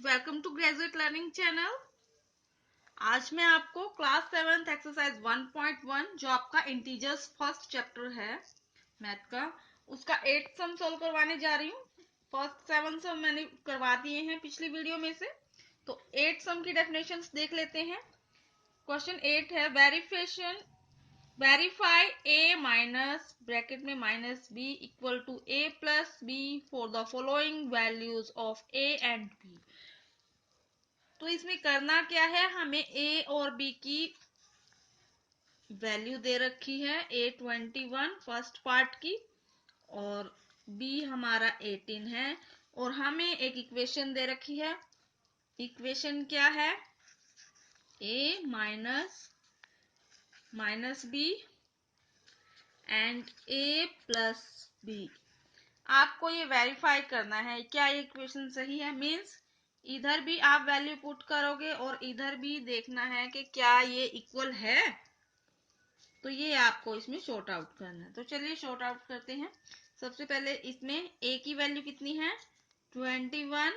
Welcome to graduate learning channel. आज मैं आपको क्लास 7th एक्सरसाइज 1.1 जो आपका इंटीजर्स फर्स्ट चैप्टर है मैथ का, उसका 8th सम सॉल्व करवाने जा रही हूँ। फर्स्ट 7 सम मैंने करवा दिए हैं पिछली वीडियो में से, तो 8th सम की डेफिनेशंस देख लेते हैं। क्वेश्चन 8 है वेरीफाई a माइनस ब्रैकेट में minus b equal to a plus b for the following values of a and b। तो इसमें करना क्या है, हमें a और b की वैल्यू दे रखी है, a 21 फर्स्ट पार्ट की और b हमारा 18 है, और हमें एक इक्वेशन दे रखी है। इक्वेशन क्या है, a minus b and a plus b। आपको ये वेरीफाई करना है क्या ये इक्वेशन सही है, मीन्स इधर भी आप वैल्यू पुट करोगे और इधर भी देखना है कि क्या ये इक्वल है। तो ये आपको इसमें शॉर्ट आउट करना है। तो चलिए शॉर्ट आउट करते हैं। सबसे पहले इसमें a की वैल्यू कितनी है 21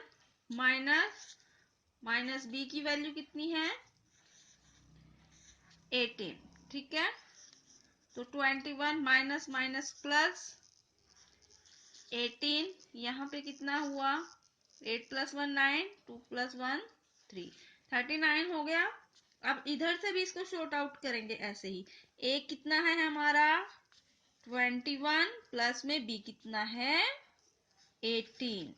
माइनस b की वैल्यू कितनी है 18। ठीक है, तो 21 माइनस माइनस प्लस 18, यहाँ पे कितना हुआ 8 प्लस 1 9, 2 प्लस 1 3, 39 हो गया। अब इधर से भी इसको शॉर्ट आउट करेंगे ऐसे ही। a कितना है हमारा 21 प्लस में b कितना है 18,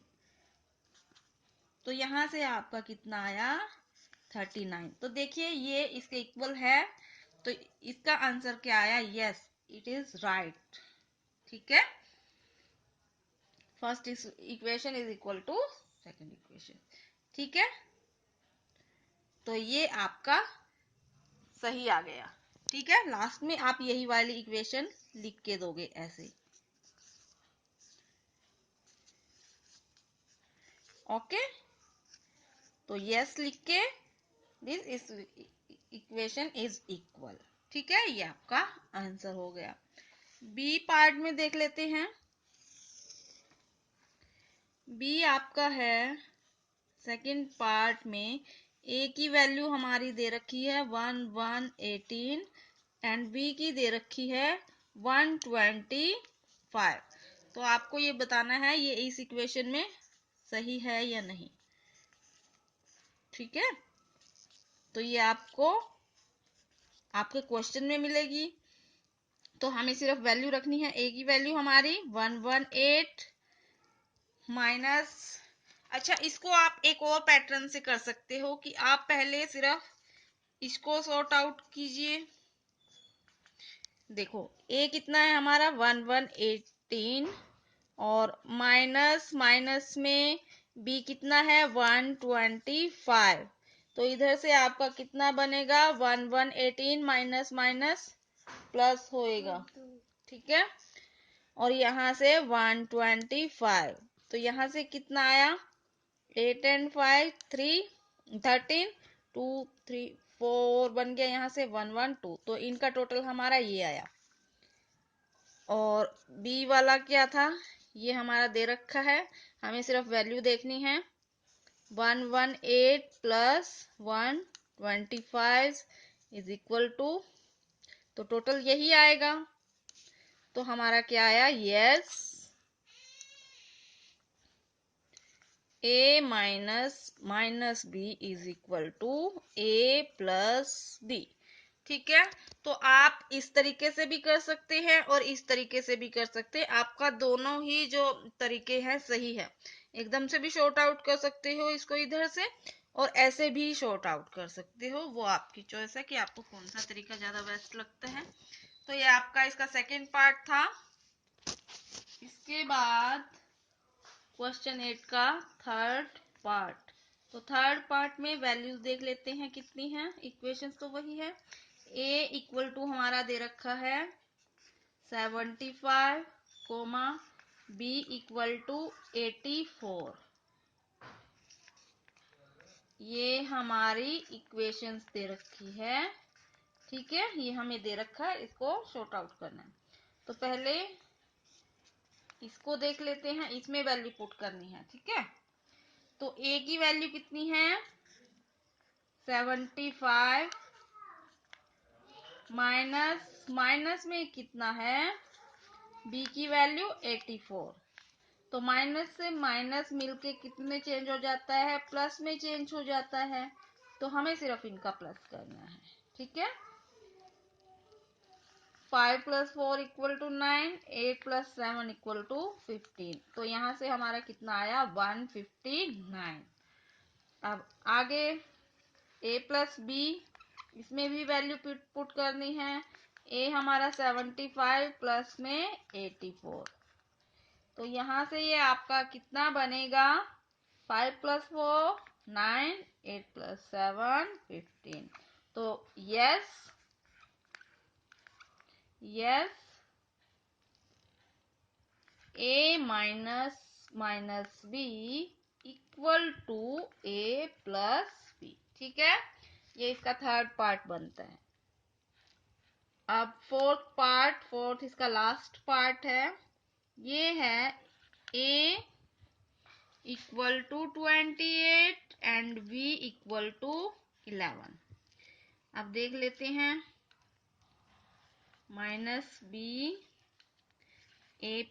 तो यहां से आपका कितना आया 39। तो देखिए ये इसके इक्वल है, तो इसका आंसर क्या आया, यस इट इज राइट। ठीक है, first equation is equal to second equation. ठीक है, तो ये आपका सही आ गया। ठीक है, लास्ट में आप यही वाली इक्वेशन लिख के दोगे ऐसे। ओके, तो यस लिख के this is equation is equal. ठीक है, ये आपका आंसर हो गया। बी पार्ट में देख लेते हैं। बी आपका है सेकंड पार्ट में, ए की वैल्यू हमारी दे रखी है 1 1 18 एंड बी की दे रखी है 125। तो आपको ये बताना है ये इस इक्वेशन में सही है या नहीं। ठीक है, तो ये आपको आपके क्वेश्चन में मिलेगी। तो हमें सिर्फ वैल्यू रखनी है, ए की वैल्यू हमारी 118 माइनस, अच्छा इसको आप एक और पैटर्न से कर सकते हो कि आप पहले सिर्फ इसको सॉर्ट आउट कीजिए। देखो ए कितना है हमारा 118 और माइनस माइनस में बी कितना है 125। तो इधर से आपका कितना बनेगा 118 माइनस माइनस प्लस होएगा। ठीक है, और यहाँ से 125, तो यहाँ से कितना आया 8 एंड 5 3 13 2 3 4 बन गया, यहाँ से 112, तो इनका टोटल हमारा ये आया। और बी वाला क्या था, ये हमारा दे रखा है, हमें सिर्फ वैल्यू देखनी है 118 प्लस 125 इज इक्वल टू, तो टोटल यही आएगा। तो हमारा क्या आया, yes a minus b is equal to a plus b. ठीक है, तो आप इस तरीके से भी कर सकते हैं और इस तरीके से भी कर सकते हैं। आपका दोनों ही जो तरीके हैं सही है। एकदम से भी शॉर्ट आउट कर सकते हो इसको इधर से, और ऐसे भी शॉर्ट आउट कर सकते हो, वो आपकी चॉइस है कि आपको कौन सा तरीका ज्यादा बेस्ट लगता है। तो ये आपका इसका सेकेंड पार्ट था। इसके बाद क्वेश्चन 8 का थर्ड पार्ट। तो थर्ड पार्ट में वैल्यूज देख लेते हैं कितनी है। इक्वेशंस तो वही है, a इक्वल टू हमारा दे रखा है 75 कोमा b इक्वल टू 84। ये हमारी इक्वेशंस दे रखी है। ठीक है, ये हमें दे रखा है, इसको शॉर्ट आउट करना है। तो पहले इसको देख लेते हैं, इसमें वैल्यू पुट करनी है। ठीक है, तो ए की वैल्यू कितनी है 75 माइनस में कितना है बी की वैल्यू 84। तो माइनस से माइनस मिलके कितने चेंज हो जाता है प्लस में चेंज हो जाता है। तो हमें सिर्फ इनका प्लस करना है। ठीक है 5 + 4 = 9, 8 + 7 = 15। तो यहाँ से हमारा कितना आया 159। अब आगे a + b इसमें भी वैल्यू पुट करनी है। a हमारा 75 प्लस में 84। तो यहाँ से ये आपका कितना बनेगा 5 + 4 9, 8 + 7 15। तो yes a minus b = a + b। ठीक है ये इसका थर्ड पार्ट बनता है। अब फोर्थ इसका लास्ट पार्ट है। ये है a = 28 एंड b = 11। अब देख लेते हैं -b a +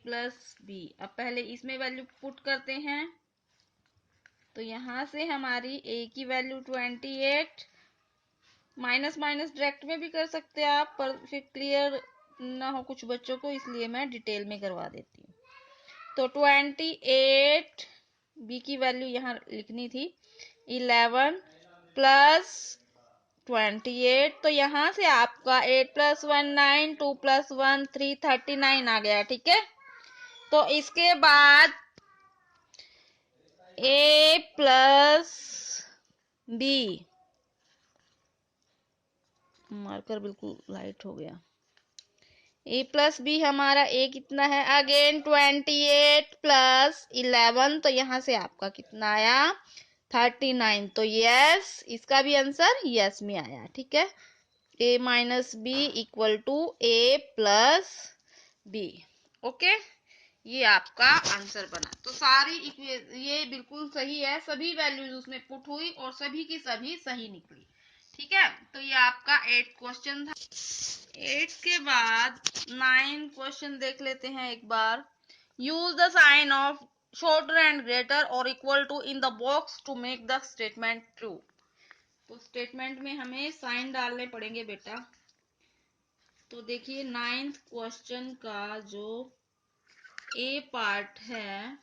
b। अब पहले इसमें वैल्यू पुट करते हैं। तो यहाँ से हमारी a की वैल्यू 28 माइनस डायरेक्ट में भी कर सकते हैं आप, पर फिर क्लियर ना हो कुछ बच्चों को, इसलिए मैं डिटेल में करवा देती हूँ। तो 28 b की वैल्यू यहाँ लिखनी थी 11 प्लस 28। तो यहाँ से आपका 8 + 1 9, 2 + 1 3 39 आ गया। ठीक है तो इसके बाद a + b, मार्कर बिल्कुल लाइट हो गया। a + b हमारा a कितना है अगेन 28 + 11। तो यहाँ से आपका कितना आया 39। तो यस इसका भी आंसर यस में आया। ठीक है a - b = a + b। Okay ये आपका आंसर बना। तो सारी ये बिल्कुल सही है, सभी वैल्यूज उसमें पुट हुई और सभी की सभी सही निकली। ठीक है तो ये आपका 8 क्वेश्चन था। 8 के बाद 9 क्वेश्चन देख लेते हैं एक बार। Use the sign of shorter and greater और equal to in the box to make the statement true. तो स्टेटमेंट में हमें साइन डालने पड़ेंगे बेटा। तो देखिए 9th क्वेश्चन का जो ए पार्ट है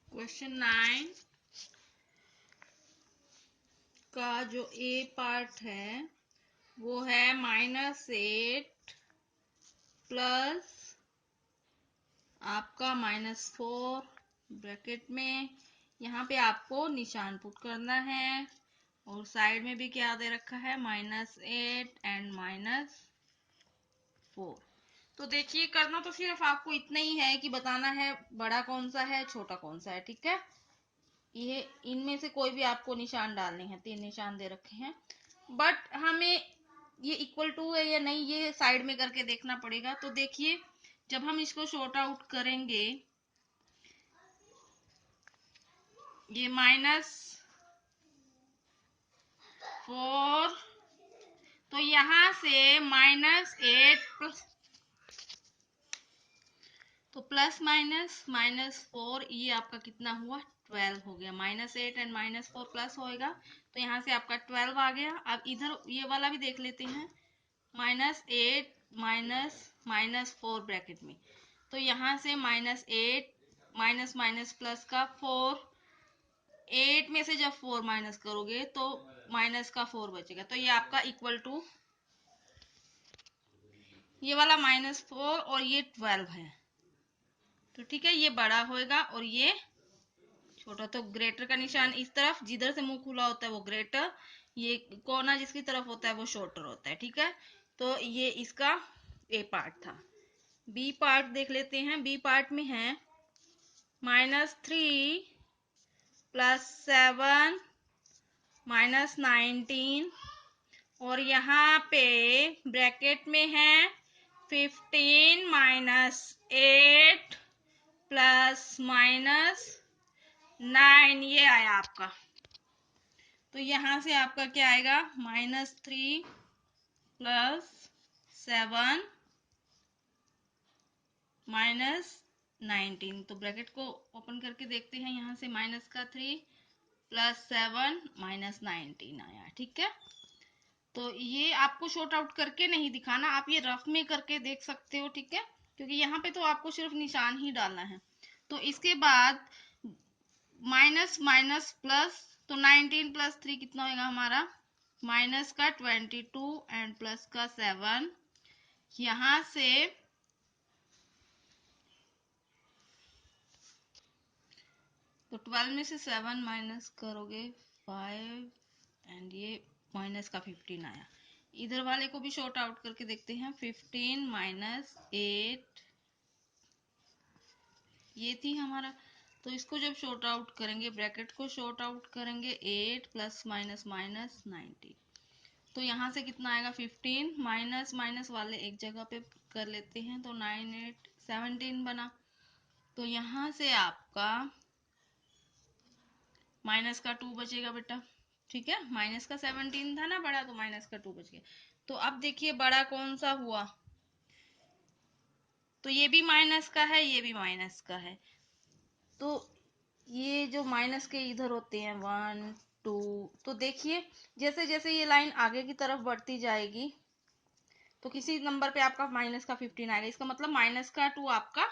क्वेश्चन 9 का जो ए पार्ट है वो है -8 प्लस आपका -4 ब्रैकेट में। यहाँ पे आपको निशान पुट करना है और साइड में भी क्या दे रखा है -8 एंड -4। तो देखिए करना तो सिर्फ आपको इतना ही है कि बताना है बड़ा कौन सा है छोटा कौन सा है। ठीक है ये इनमें से कोई भी आपको निशान डालने हैं। 3 निशान दे रखे हैं बट हमें ये इक्वल टू है या नहीं ये साइड में करके देखना पड़ेगा। तो देखिए जब हम इसको शॉर्ट आउट करेंगे ये -4 तो यहाँ से -8 तो प्लस -4 ये आपका कितना हुआ 12 हो गया। -8 एंड -4 प्लस होएगा तो यहाँ से आपका 12 आ गया। अब इधर ये वाला भी देख लेते हैं -8 -4 ब्रैकेट में। तो यहाँ से -8 माइनस प्लस का 4 8 में से जब 4 माइनस करोगे तो माइनस का 4 बचेगा। तो ये आपका इक्वल टू ये वाला -4 और ये 12 है। तो ठीक है ये बड़ा होएगा और ये छोटा। तो ग्रेटर का निशान इस तरफ जिधर से मुंह खुला होता है वो ग्रेटर, ये कोना जिसकी तरफ होता है वो शॉर्टर होता है। ठीक है तो ये इसका ए पार्ट था। बी पार्ट देख लेते हैं। बी पार्ट में है -3 + 7 -19 और यहाँ पे ब्रैकेट में है 15 माइनस 8 प्लस माइनस 9, ये आया आपका। तो यहाँ से आपका क्या आएगा, -3 प्लस 7 माइनस 19। तो ब्रैकेट को ओपन करके देखते हैं, यहाँ से -3 प्लस 7 माइनस 19 आया। ठीक है, तो ये आपको शॉर्ट आउट करके नहीं दिखाना, आप ये रफ में करके देख सकते हो। ठीक है, क्योंकि यहाँ पे तो आपको सिर्फ निशान ही डालना है। तो इसके बाद माइनस माइनस प्लस, तो 19 प्लस 3 कितना होगा हमारा, माइनस का 22 एंड प्लस का 7। यहाँ से तो 12 में से 7 माइनस करोगे 5 एंड ये माइनस का 15 आया। इधर वाले को भी शॉर्ट आउट करके देखते हैं, 15 माइनस 8 ये थी हमारा। तो इसको जब शॉर्ट आउट करेंगे, ब्रैकेट को शॉर्ट आउट करेंगे, 8 प्लस माइनस माइनस 19। तो यहाँ से कितना आएगा, 15 माइनस माइनस वाले एक जगह पे कर लेते हैं, तो 9 8 17 बना। तो यहाँ से आपका माइनस का 2 बचेगा बेटा। ठीक है, माइनस का 17 था ना बड़ा, तो माइनस का 2 बच गया। तो अब देखिए बड़ा कौन सा हुआ, तो ये भी माइनस का है, ये भी माइनस का है। तो ये जो माइनस के इधर होते हैं 1 2, तो देखिए जैसे जैसे ये लाइन आगे की तरफ बढ़ती जाएगी तो किसी नंबर पे आपका माइनस का 15 आएगा। इसका मतलब माइनस का 2 आपका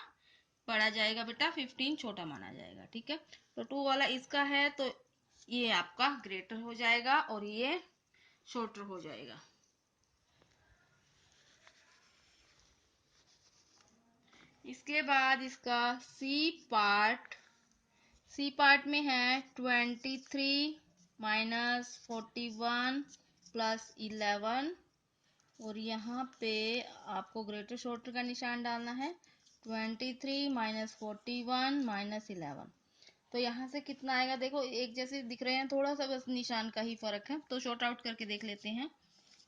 बड़ा जाएगा बेटा, 15 छोटा माना जाएगा। ठीक है, तो 2 वाला इसका है, तो ये आपका ग्रेटर हो जाएगा और ये शॉर्टर हो जाएगा। इसके बाद इसका सी पार्ट में है 23 माइनस 41 प्लस 11, और यहाँ पे आपको ग्रेटर शॉर्टर का निशान डालना है, 23 माइनस 41 माइनस 11। तो यहाँ से कितना आएगा, देखो एक जैसे दिख रहे हैं, थोड़ा सा बस निशान का ही फर्क है। तो शॉर्ट आउट करके देख लेते हैं,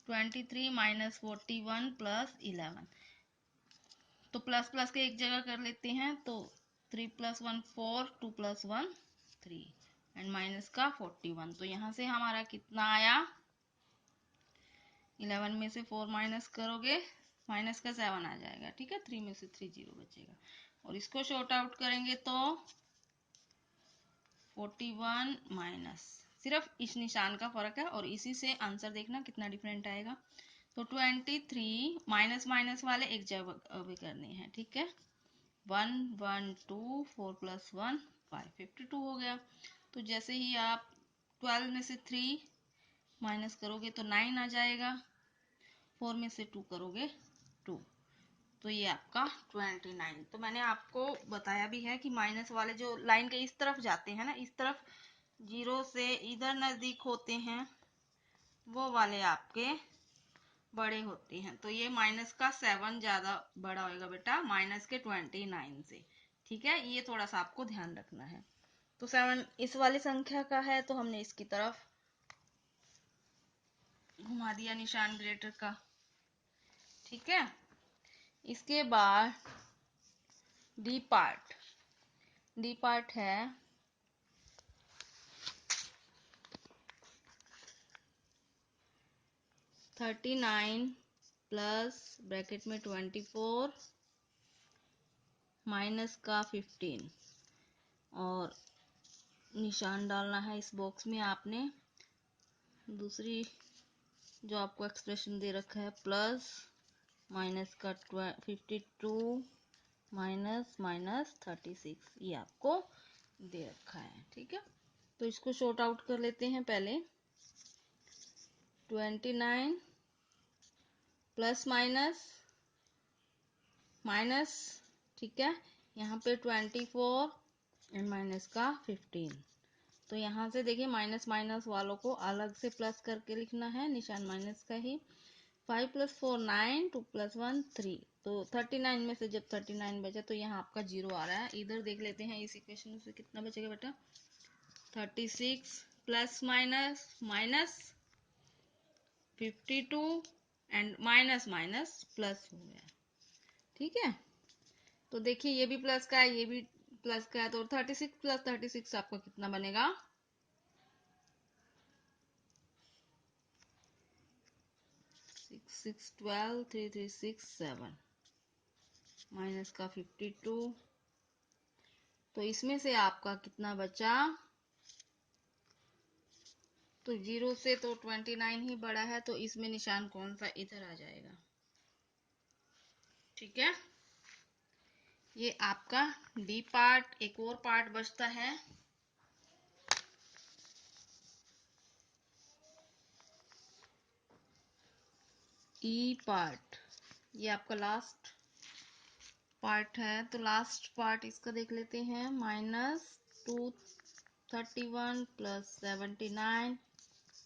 23 माइनस 41 प्लस 11, तो प्लस प्लस के एक जगह कर लेते हैं, तो 3 प्लस 1 4, 2 प्लस 1 3 एंड माइनस का 41। तो यहाँ से हमारा कितना आया, 11 में से 4 माइनस करोगे माइनस का 7 आ जाएगा। ठीक है, 3 में से 3 0 बचेगा, और इसको शॉर्ट आउट करेंगे तो 41 माइनस, सिर्फ इस निशान का फर्क है, और इसी से आंसर देखना कितना डिफरेंट आएगा। तो 23 माइनस माइनस वाले एक जगह भी करने हैं। ठीक है, 1 1 2 4 प्लस 1 5 52 हो गया। तो जैसे ही आप 12 में से 3 माइनस करोगे तो 9 आ जाएगा, 4 में से 2 करोगे 2, तो ये आपका 29। तो मैंने आपको बताया भी है कि माइनस वाले जो लाइन के इस तरफ जाते हैं ना, इस तरफ जीरो से इधर नजदीक होते हैं, वो वाले आपके बड़े होते हैं। तो ये माइनस का 7 ज्यादा बड़ा होएगा बेटा माइनस के 29 से। ठीक है, ये थोड़ा सा आपको ध्यान रखना है। तो 7 इस वाली संख्या का है, तो हमने इसकी तरफ घुमा दिया निशान ग्रेटर का। ठीक है, इसके बाद डी पार्ट है 39 प्लस ब्रैकेट में 24 माइनस का 15, और निशान डालना है इस बॉक्स में आपने, दूसरी जो आपको एक्सप्रेशन दे रखा है, प्लस माइनस का 52 माइनस माइनस 36, ये आपको दे रखा है। ठीक है, तो इसको शॉर्ट आउट कर लेते हैं पहले, 29 प्लस माइनस माइनस, ठीक है, यहाँ पे 24 एंड माइनस का 15। तो यहाँ से देखिए माइनस माइनस वालों को अलग से प्लस करके लिखना है, निशान माइनस का ही। 5 प्लस 4 9, 2 प्लस 1 3, तो 39 में से जब 39 बचा तो यहाँ आपका 0 आ रहा है। इधर देख लेते हैं इस इक्वेशन से कितना बचेगा बेटा, 36 plus minus minus 52 and minus minus plus हो गया। ठीक है, तो देखिए ये भी प्लस का है, ये भी प्लस का है, तो 36 प्लस 36 आपका कितना बनेगा? 6 6 12 3 3 6 7 माइनस का 52। तो इसमें से आपका कितना बचा? तो 0 से तो 29 ही बड़ा है, तो इसमें निशान कौन सा? इधर आ जाएगा। ठीक है, ये आपका डी पार्ट। एक और पार्ट बचता है, ई पार्ट। ये आपका लास्ट पार्ट है, तो लास्ट पार्ट इसका देख लेते हैं। -231 प्लस 79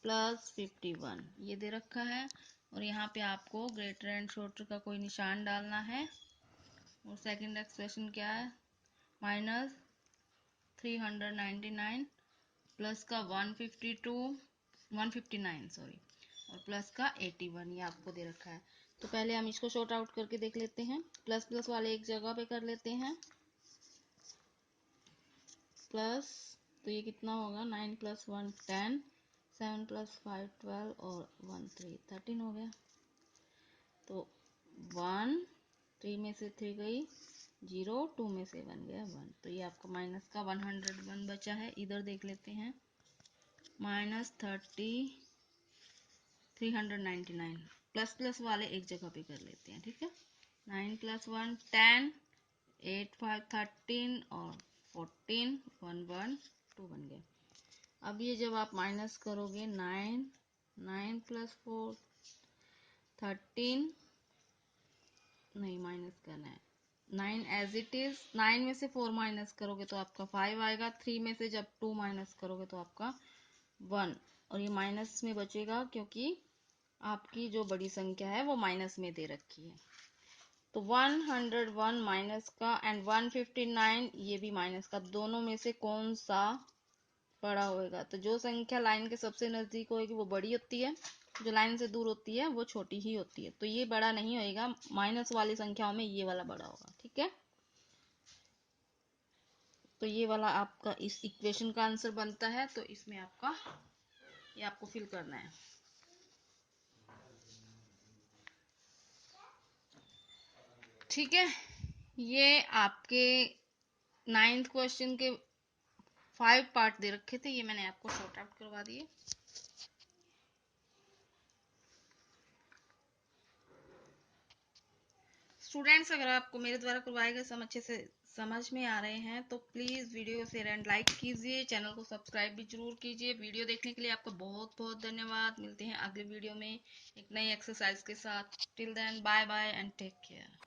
प्लस 51 ये दे रखा है, और यहाँ पे आपको ग्रेटर एंड शॉर्टर का कोई निशान डालना है। और सेकंड एक्सप्रेशन क्या है? -399 प्लस का 159 सॉरी, और प्लस का 81 ये आपको दे रखा है। तो पहले हम इसको शॉर्ट आउट करके देख लेते हैं। प्लस प्लस वाले एक जगह पे कर लेते हैं। प्लस, तो ये कितना होगा? 9 + 1 10, 7 + 5 12 और 1 3 13 हो गया। तो 1 3 में से 3 गई 0, 2 में से 1 गया 1, तो ये आपका माइनस का 101 बचा है। इधर देख लेते हैं, -30 399 प्लस प्लस वाले एक जगह पे कर लेते हैं। ठीक है, 9 + 1 10, 8 5 13 और 14 1 1 2 बन गए। अब ये जब आप माइनस करोगे, 9 9 + 4 13, नहीं माइनस करना है, 9 एज इट इज। 9 में से 4 माइनस करोगे तो आपका 5 आएगा। 3 में से जब 2 माइनस करोगे तो आपका 1, और ये माइनस में बचेगा क्योंकि आपकी जो बड़ी संख्या है वो माइनस में दे रखी है। तो 101 माइनस का एंड 159 ये भी माइनस का, दोनों में से कौन सा बड़ा होएगा? तो जो संख्या लाइन के सबसे नजदीक होगी वो बड़ी होती है, जो लाइन से दूर होती है वो छोटी ही होती है। तो ये बड़ा नहीं होएगा, माइनस वाली संख्याओं में ये वाला बड़ा होगा। ठीक है, तो ये वाला आपका इस इक्वेशन का आंसर बनता है। तो इसमें आपका ये आपको फिल करना है। ठीक है, ये आपके 9th क्वेश्चन के 5 पार्ट दे रखे थे, ये मैंने आपको शॉर्ट आउट करवा दिए। स्टूडेंट्स, अगर आपको मेरे द्वारा करवाए गए सम अच्छे से समझ में आ रहे हैं तो प्लीज़ वीडियो से एंड लाइक कीजिए, चैनल को सब्सक्राइब भी जरूर कीजिए। वीडियो देखने के लिए आपका बहुत बहुत धन्यवाद। मिलते हैं अगले वीडियो में एक नई एक्सरसाइज के साथ। Till then bye bye and take care.